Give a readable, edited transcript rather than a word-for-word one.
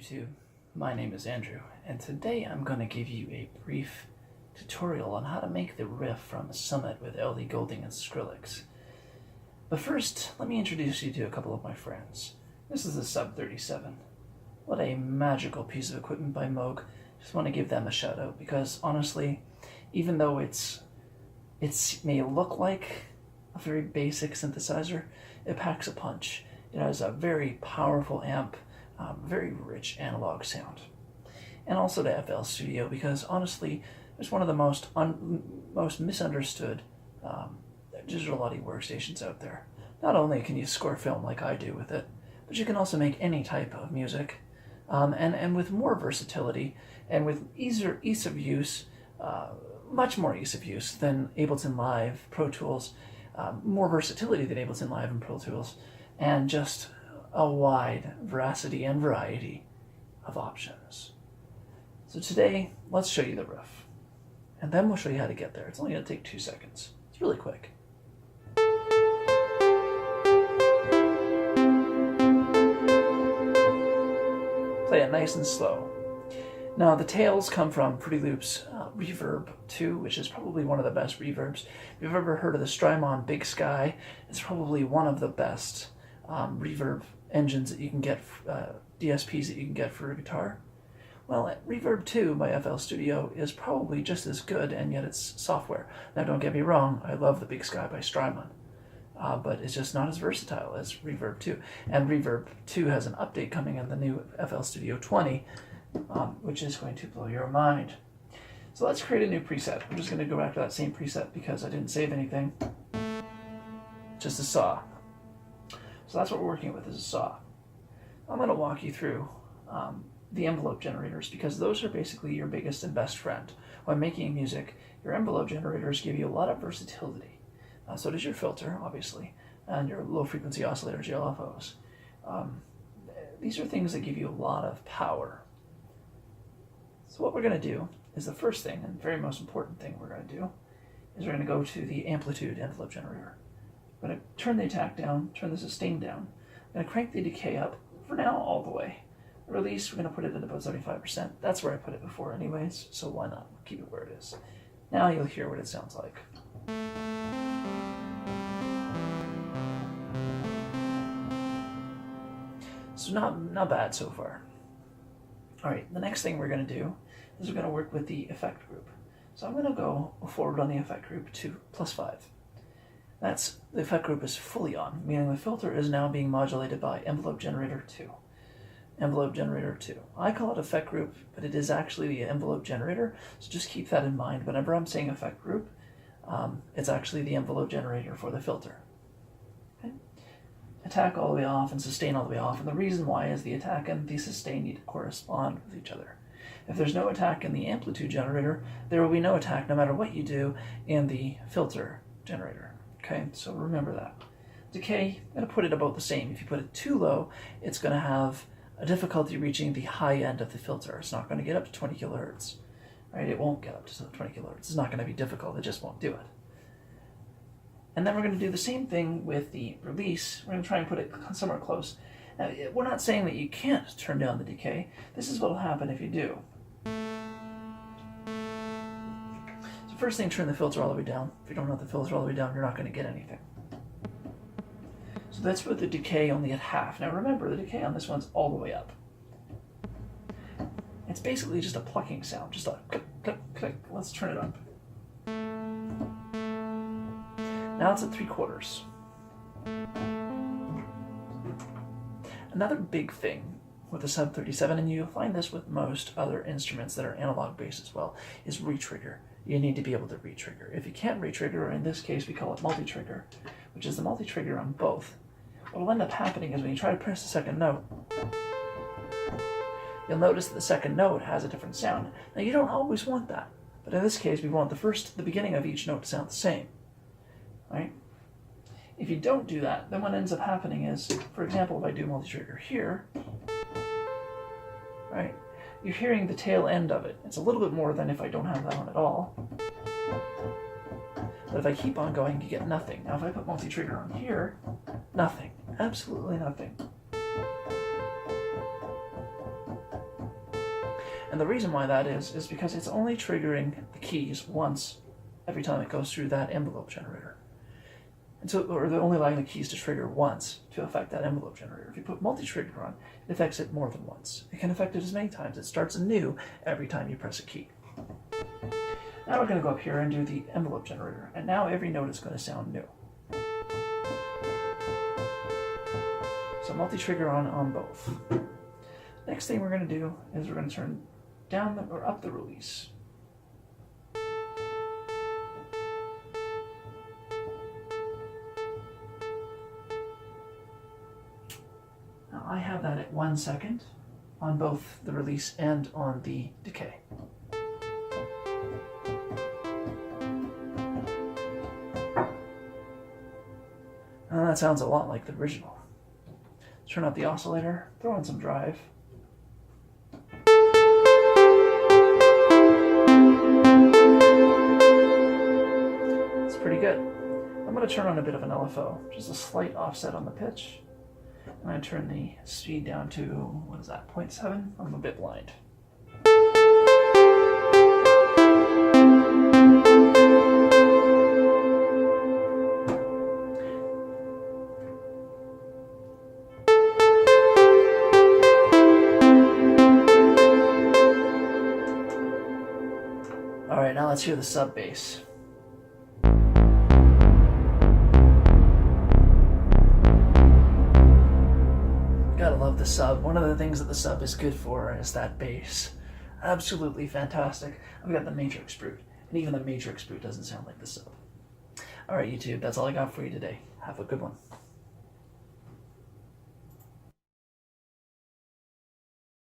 YouTube. My name is Andrew, and today I'm going to give you a brief tutorial on how to make the riff from Summit with Ellie Goulding and Skrillex. But first, let me introduce you to a couple of my friends. This is the Sub 37. What a magical piece of equipment by Moog. Just want to give them a shout out because honestly, even though it may look like a very basic synthesizer, it packs a punch. It has a very powerful amp, very rich analog sound. And also to FL Studio, because honestly, it's one of the most misunderstood digital audio workstations out there. Not only can you score film like I do with it, but you can also make any type of music, and with more versatility and with ease of use, much more ease of use than Ableton Live, Pro Tools, more versatility than Ableton Live and Pro Tools, and just a wide veracity and variety of options. So today, let's show you the riff, and then we'll show you how to get there. It's only going to take 2 seconds. It's really quick. Play it nice and slow. Now, the tails come from Fruity Loops Reverb 2, which is probably one of the best reverbs. If you've ever heard of the Strymon Big Sky, it's probably one of the best reverb engines that you can get, DSPs that you can get for a guitar. Well, Reverb 2 by FL Studio is probably just as good, and yet it's software. Now, don't get me wrong, I love the Big Sky by Strymon, but it's just not as versatile as Reverb 2. And Reverb 2 has an update coming in the new FL Studio 20, which is going to blow your mind. So let's create a new preset. I'm just going to go back to that same preset because I didn't save anything. Just a saw. So that's what we're working with, is a saw. I'm going to walk you through the envelope generators, because those are basically your biggest and best friend. When making music, your envelope generators give you a lot of versatility. So does your filter, obviously, and your low frequency oscillators, your LFOs. These are things that give you a lot of power. So what we're going to do is the first thing, and very most important thing we're going to do, is we're going to go to the amplitude envelope generator. I'm going to turn the attack down, turn the sustain down. I'm going to crank the decay up, for now, all the way. The release, we're going to put it at about 75%. That's where I put it before anyways, so why not keep it where it is. Now you'll hear what it sounds like. So not bad so far. All right, the next thing we're going to do is we're going to work with the effect group. So I'm going to go forward on the effect group to +5. The effect group is fully on, meaning the filter is now being modulated by envelope generator 2. Envelope generator 2. I call it effect group, but it is actually the envelope generator, so just keep that in mind. Whenever I'm saying effect group, it's actually the envelope generator for the filter. Okay? Attack all the way off and sustain all the way off, and the reason why is the attack and the sustain need to correspond with each other. If there's no attack in the amplitude generator, there will be no attack no matter what you do in the filter generator. Okay, so remember that. Decay, I'm going to put it about the same. If you put it too low, it's going to have a difficulty reaching the high end of the filter. It's not going to get up to 20 kilohertz. Right? It won't get up to 20 kilohertz. It's not going to be difficult. It just won't do it. And then we're going to do the same thing with the release. We're going to try and put it somewhere close. Now, we're not saying that you can't turn down the decay. This is what will happen if you do. So first thing, turn the filter all the way down. If you don't have the filter all the way down, you're not going to get anything. So that's with the decay only at half. Now remember, the decay on this one's all the way up. It's basically just a plucking sound, just a click, click, click. Let's turn it up. Now it's at 3/4. Another big thing with the Sub 37, and you'll find this with most other instruments that are analog based as well, is retrigger. You need to be able to retrigger. If you can't retrigger, or in this case we call it multi-trigger, which is the multi-trigger on both, what will end up happening is when you try to press the second note, you'll notice that the second note has a different sound. Now you don't always want that, but in this case we want the beginning of each note to sound the same, right? If you don't do that, then what ends up happening is, for example, if I do multi-trigger here, right, you're hearing the tail end of it. It's a little bit more than if I don't have that on at all. But if I keep on going, you get nothing. Now if I put multi-trigger on here, nothing. Absolutely nothing. And the reason why that is because it's only triggering the keys once every time it goes through that envelope generator. And so, or they're only allowing the keys to trigger once to affect that envelope generator. If you put multi-trigger on, it affects it more than once. It can affect it as many times. It starts anew every time you press a key. Now we're going to go up here and do the envelope generator. And now every note is going to sound new. So multi-trigger on both. Next thing we're going to do is we're going to turn down or up the release. Now I have that at 1 second on both the release and on the decay. And that sounds a lot like the original. Turn up the oscillator, throw in some drive. It's pretty good. I'm going to turn on a bit of an LFO, just a slight offset on the pitch. And I turn the speed down to, what is that, 0.7? I'm a bit blind. Alright, now let's hear the sub bass. Gotta love the sub. One of the things that the sub is good for is that bass. Absolutely fantastic. I've got the Matrix Brute, and even the Matrix Brute doesn't sound like the sub. Alright, YouTube, that's all I got for you today. Have a good one.